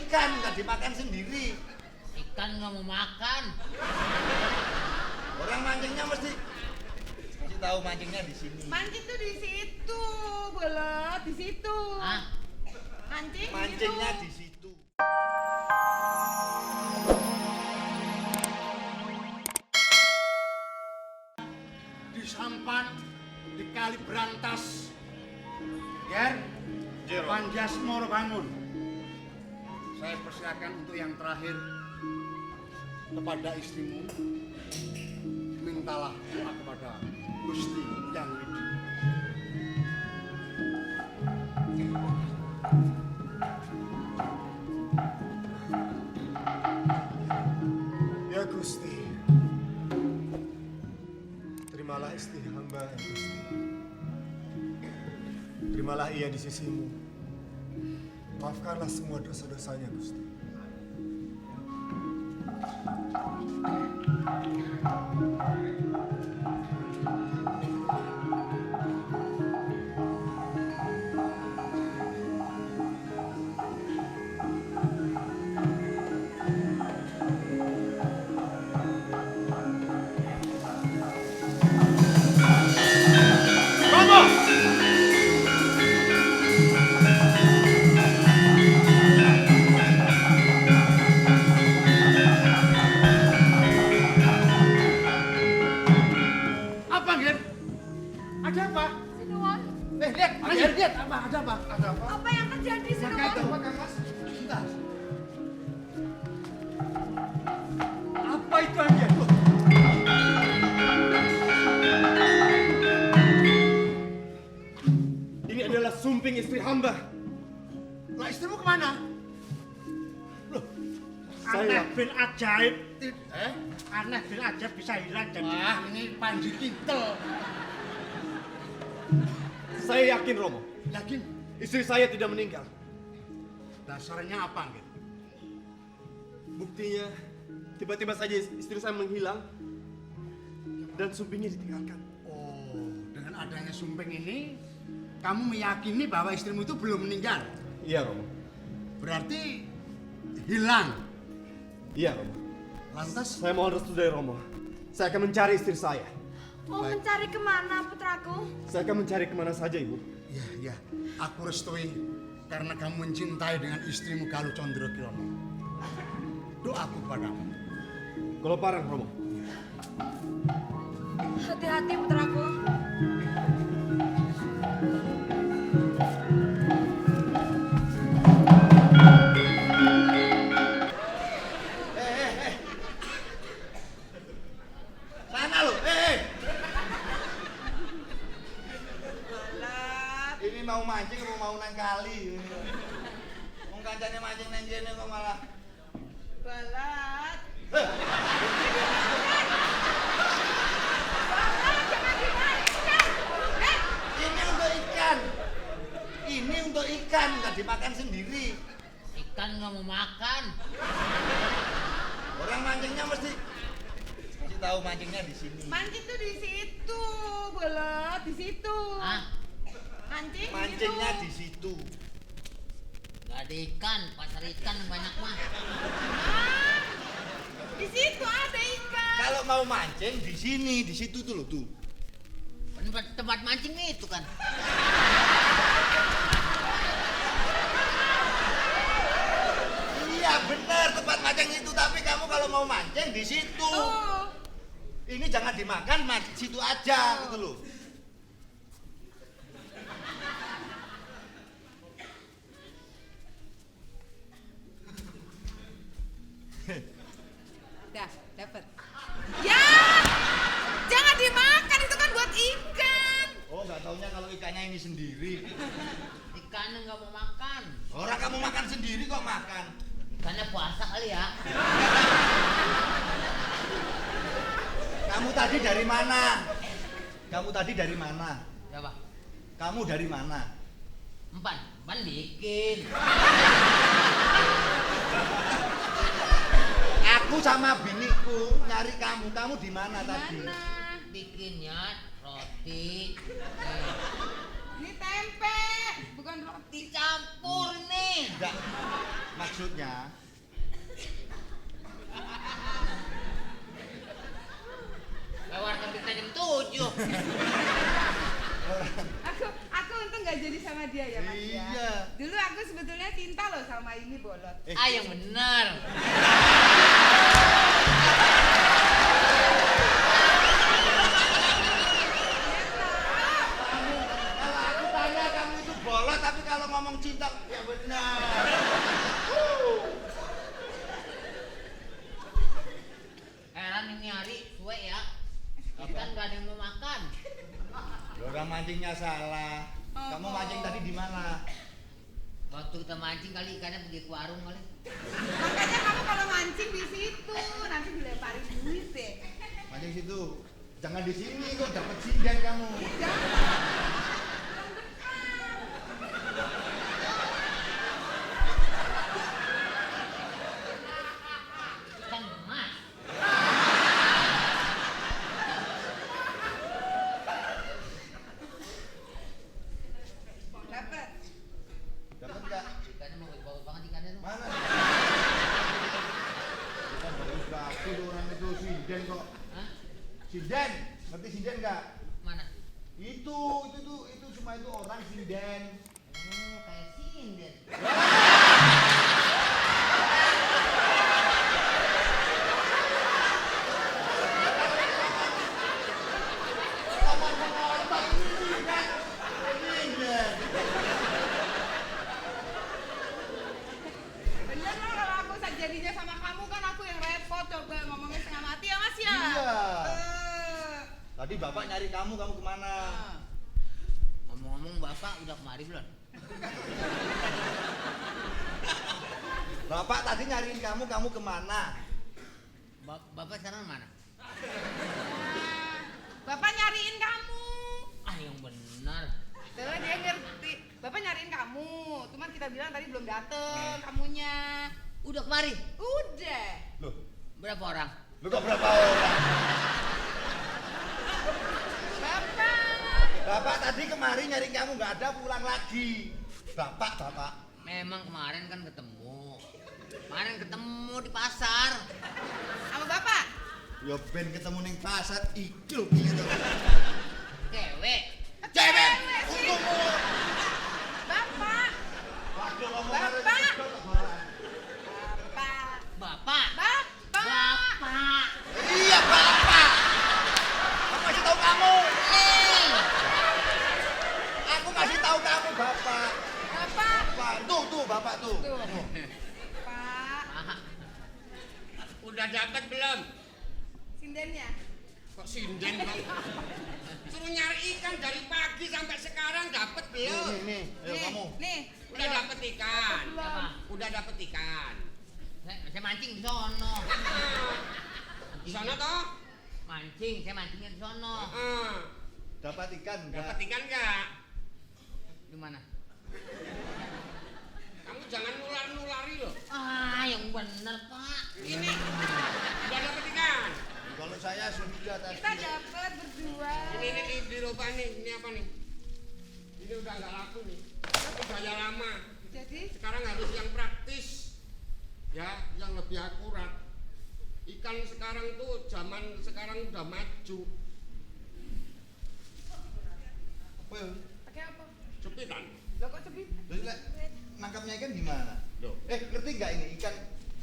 ikan, nggak dimakan sendiri. Ikan nggak mau makan. Orang mancingnya mesti tahu mancingnya di sini. Mancing tuh di situ, Bolot, di situ. Hah? Mancingnya di situ. Di sampan, di kali berantas. Ger, Panjasmoro bangun. Saya persilakan untuk yang terakhir kepada istrimu. Mintalah doa kepada Gusti Yang Widi. Ya Gusti, terimalah istri hamba ya Gusti. Terimalah ia di sisimu. Maafkanlah semua dosa-dosanya Gusti. Apa yang terjadi, Sinuwun? Apa itu Angger? Ini adalah sumping istri hamba. Lah istrimu kemana? Saya bin ajaib. Aneh bin ajaib bisa hilang jadi. Wah, ini Panji Kintel. Saya yakin Romo, Yakin? istri saya tidak meninggal. Dasarnya apa, Angger? Buktinya, tiba-tiba saja istri saya menghilang dan sumpingnya ditinggalkan. Oh, dengan adanya sumping ini, kamu meyakini bahwa istrimu itu belum meninggal. Iya Romo. Berarti hilang. Iya Romo. Lantas, Saya mohon restu dari Romo. Saya akan mencari istri saya. Mau mencari kemana, putraku? Saya akan mencari kemana saja Ibu. ya, aku restui karena kamu mencintai dengan istrimu Galuh Condro Kirono. Doaku padamu. Keloparan Romo. Hati-hati, putraku. Sana lo, Ini mau mancing apa mau nang kali? Wong kancane mancing nang kene kok malah Balat. ini untuk ikan. Ini untuk ikan, nggak dimakan sendiri. Ikan nggak mau makan. Orang mancingnya mesti tahu mancingnya di sini. Mancing tuh di situ, Bolot, di situ. Hah? Mancingnya di situ. Nggak ada ikan, pasar ikan banyak mah. Di situ ada ikan. Kalau mau mancing di sini, di situ tuh loh tuh. Tempat mancing itu kan. Iya benar tempat mancing itu, tapi kamu kalau mau mancing di situ. Oh. Ini jangan dimakan, situ aja gitu loh. Dah, dapat. Ya! Jangan dimakan, itu kan buat ikan. Oh nggak taunya kalau ikannya ini sendiri. Ikannya nggak mau makan. Orang kamu makan sendiri kok makan. Ikannya puasa kali ya. Kamu tadi dari mana? Kamu tadi dari mana? Coba. Kamu dari mana? Empan bikin. Aku sama biniku nyari kamu. Kamu di mana tadi? Mana? Bikinnya roti. Ini tempe, bukan roti. Dicampur nih. Enggak. Maksudnya Lewat kita jam 7. Aku untung nggak jadi sama dia ya Mas ya. Iya. Dulu aku sebetulnya cinta loh sama ini bolot. Ah yang benar. kalau aku tanya kamu itu bolot, tapi kalau ngomong cinta ya benar. Heran ini hari suwe ya. Ikan gak ada yang mau makan. Orang mancingnya salah. Kamu mancing tadi di mana? Waktu kita mancing kali ikannya pergi ke warung kali. Makanya kamu kalau mancing di situ nanti dilemparin duit deh. Mancing situ. Jangan di sini kok dapat sinden kamu. Ikan emas. Dapat. Dapat enggak? Ikannya mau bagus banget ikannya tuh. Mana? Bukan bagus orang itu sinden kok. Hah? Sinden, ngerti sinden enggak? Mana? Itu cuma itu orang sinden. Oh, kayak sinden. Bener loh kalau aku jadinya sama kamu kan aku yang repot coba ngomongnya setengah mati ya Mas ya. Iya. Eh. Tadi bapak nyari kamu kemana? Ngomong-ngomong bapak udah kemari belum? Bapak tadi nyariin kamu kemana? Bapak sekarang mana? Bapak nyariin kamu. Ah yang benar. Tuh dia ngerti. Bapak nyariin kamu. Cuman kita bilang tadi belum dateng kamunya. Udah kemari? Udah. Loh, Berapa orang? lu kok berapa orang? Bapak. Bapak tadi kemari nyariin kamu nggak ada, pulang lagi. Bapak. Memang kemarin kan ketemu. Kemarin ketemu di pasar. Sama Bapak. Ya ben ketemu ning pasar iki lho piye to? Cewek. Cewek. sih. Untukmu. Bapak. Waduh ngomong Bapak. karo iki kok barang. Bapak. Bapak. Bapak. Bapak. Iya, Bapak. Aku masih tahu kamu. Aku masih tahu kamu, Bapak. Bapak. Bapak, tuh, Bapak tuh. Tuh. Pak. Ah, Udah dapat belum? Sindennya. Kok sinden bang? Suruh nyari ikan dari pagi sampai sekarang dapat belum? Nih, ayo kamu. Nih. Udah dapat ikan. siapa? Udah dapat ikan. Saya mancing di sono. Di sana toh? Mancing, saya mancingnya di sono. Dapat ikan enggak? Dapat ikan nggak? Di mana? Kamu jangan nular-nulari loh. Ah, yang benar, Pak. Ini udah dapat ikan. Kalau saya sudah tadi. Kita dapat berdua. Ini di roba nih. Ini apa nih? Ini udah nggak laku nih. Tapi gaya lama. Jadi Sekarang harus yang praktis, ya, yang lebih akurat. Ikan sekarang tuh zaman sekarang udah maju. Apa ya? pakai apa? Jepitan. Lo kok cepet? Jadi lek nangkapnya ikan gimana? Loh. Ngerti nggak ini ikan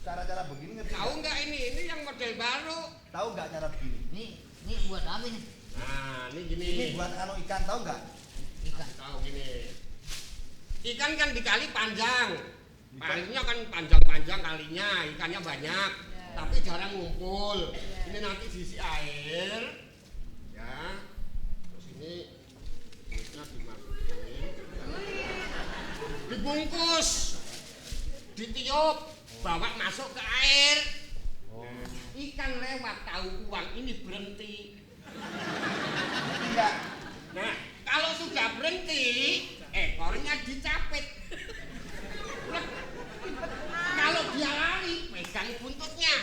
cara-cara begini ngerti? Tahu nggak ini? Ini yang model baru. Tahu nggak cara begini? Ini buat apa nih? Nah, ini gini. Ini buat anu ikan, tahu nggak? Ikan. Tahu gini. Ikan kan dikali panjang. Kalinya kan panjang-panjang kalinya, ikannya banyak. Tapi jarang ngumpul. Ini nanti diisi air. Ya. Terus ini kulitnya dimasukin. Dibungkus. Ditiup, bawa masuk ke air. Ikan lewat tahu uang ini berhenti. Ngerti nggak? Nah, kalau sudah berhenti, ekornya dicapit. Nah, kalau dia lari, pegang buntutnya.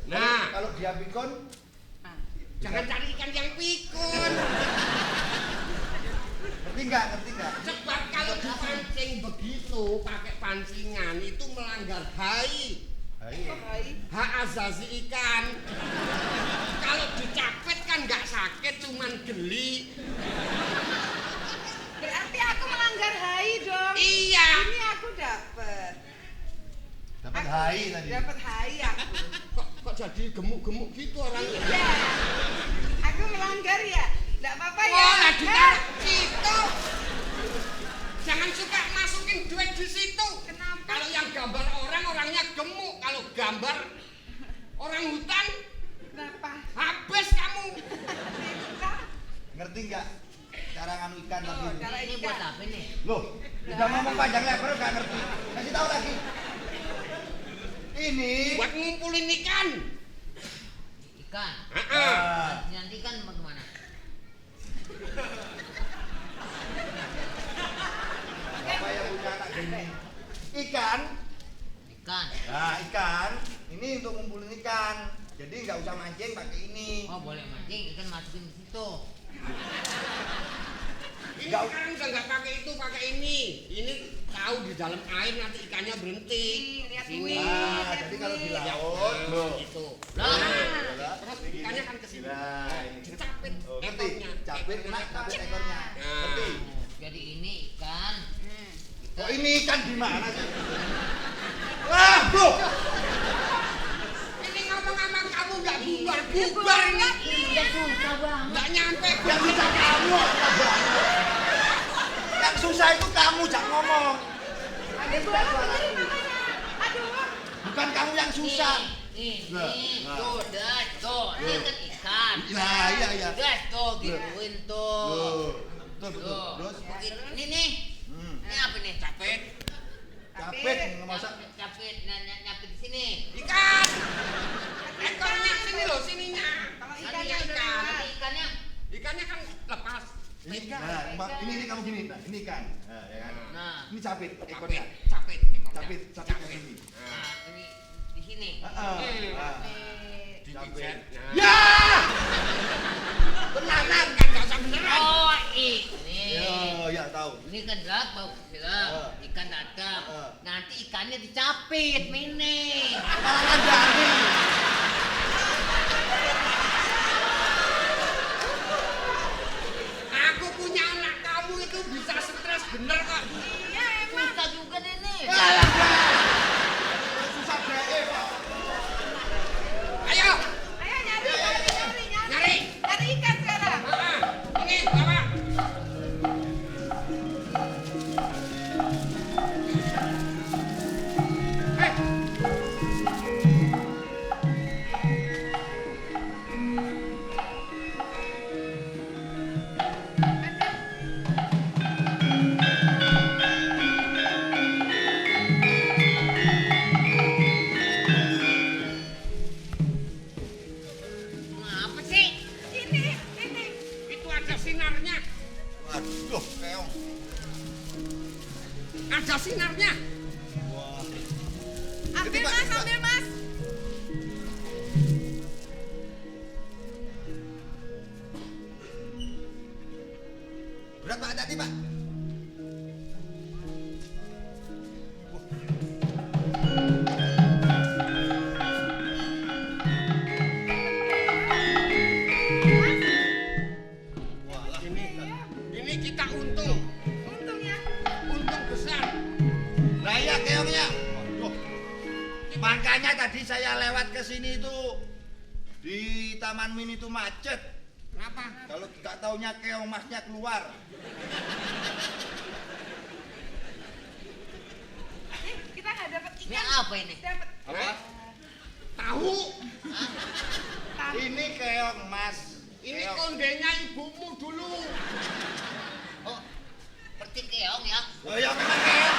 Nah, Kalau dia pikun, jangan cari ikan yang pikun. ngerti nggak? Ngerti nggak? Sebab kalau dipancing begitu pakai pancingan itu melanggar HI. Hak asasi ikan. Kalau dicapit kan nggak sakit, cuman geli. Berarti aku melanggar HI dong. Iya. Ini aku dapat. Dapat HI tadi. Dapat HI aku. Kok jadi gemuk-gemuk gitu orangnya? Iya. Aku melanggar ya. Enggak apa-apa ya. Oh, lah ditaruh situ. Jangan suka masukin duit di situ. Kenapa? Kalau yang gambar orang, orangnya gemuk. Kalau gambar orang hutan, Kenapa? habis kamu. Ngerti nggak cara nganu ikan Oh, tadi? cara Ini ikan. buat apa nih? Loh, udah ngomong panjang lebar nggak ngerti. Kasih tahu lagi. Ini Buat ngumpulin ikan. Ikan. Heeh. Nanti kan bagaimana? apa yang punya anak gini? Ikan. Ikan. Nah, ikan. Ini untuk ngumpulin ikan. Jadi nggak usah mancing pakai ini. Oh boleh mancing, ikan masukin di situ. Ini Nggak- sekarang udah nggak pakai itu, pakai ini. Ini tahu di dalam air nanti ikannya berhenti. Lihat Sini. ini. Nah, lihat jadi kalau di ini. laut, loh. Gitu. Lah. Terus ikannya kan ke sini. Nah, ini. Dicapit Oh, ngerti? ekornya. Capit kena capit ekornya. Nah. Ngerti? Jadi ini ikan. Kok ini ikan di mana sih? Wah, bro. Ini ngomong sama kamu nggak bubar ini. Iya susah banget. Nggak nyampe. Yang susah kamu apa banget? Yang susah itu kamu jangan ngomong. Ada bola begini makanya. Aduh. Bukan kamu yang susah. Ini, Nah, nah. tuh, das, tuh, ini kan ikan. Nah, iya, iya. Das, tuh, gituin tuh. Loh, betul betul. Tuh, Terus begitu. Ini nih, ini apa nih? Capit. capit ngemasak. Capit, nyapit di sini. Ikan. Ekornya sini loh, sininya. Kalau Ini ikannya udah ikan. lewat. Ini ikannya. Ikannya kan lepas. Ini, nah, ini kamu gini, nah, ini ikan. Nah, ya kan. Nah, Ini capit Capit. ekornya. Capit. Ekornya. Capit ke sini. nah, ini di sini. Heeh. Nah. Dipijet. Nah. Ya! Beneran kan nggak usah beneran. Oh, ini. Ya tahu. Ini kan datang, bilang ikan datang. Nanti ikannya dicapit, mini. Malah ngandani. Aku punya anak kamu itu bisa stres bener kok. Iya emang. Susah juga deh nih. Susah deh, Pak. Ayo, Ayo nyari. nyari. Nyari ikan sekarang. Ini bawa. Apa sih? Ini. Itu ada sinarnya. Waduh, keong. Ada sinarnya. Ambil mas, ambil mas. Berat Pak, hati-hati Pak. Ini kita untung. Untung ya. Untung besar. Nah iya keongnya. Waduh. Makanya tadi saya lewat ke sini itu di Taman Mini itu macet. Kenapa? Kalau nggak taunya keong masnya keluar. Kita nggak dapat Ini ikan. apa ini? Dapat. Apa? Tahu. Tahu. Ini keong mas. Ini Keong. kondenya ibumu dulu. Oh, seperti keong ya. Oh ya memang keong